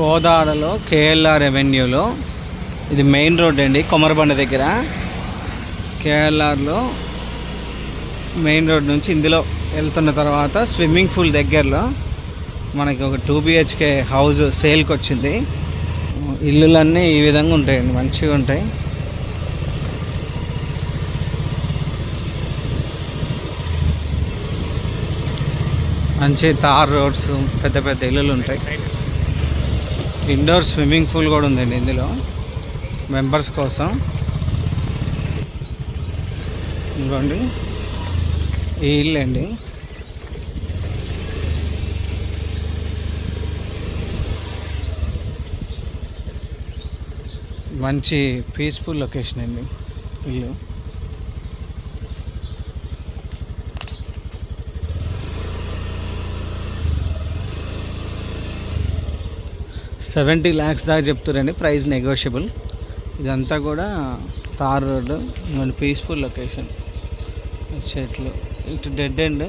కోదాడలో KLR రెవెన్యూలో ఇది main road అండి, కొమరబండ దగ్గర. కేఎల్ఆర్లో మెయిన్ రోడ్ నుంచి ఇందులో వెళ్తున్న తర్వాత స్విమ్మింగ్ పూల్ దగ్గరలో మనకి ఒక 2 BHK హౌస్ సేల్కి వచ్చింది. ఇల్లులన్నీ ఈ విధంగా ఉంటాయండి, మంచిగా ఉంటాయి. మంచి తార్ రోడ్స్, పెద్ద పెద్ద ఇల్లులు ఉంటాయి. ఇండోర్ స్విమ్మింగ్ పూల్ కూడా ఉందండి ఇందులో మెంబర్స్ కోసం. ఇదిగోండి ఈ ఇల్లు అండి. మంచి పీస్ఫుల్ లొకేషన్ అండి ఇల్లు. $70 lakhs దాకా చెప్తారండి, ప్రైస్ నెగోషియబుల్. ఇదంతా కూడా తార్ రోడ్డు, పీస్ఫుల్ లొకేషన్. చెట్లు ఇటు డెడ్ ఎండ్.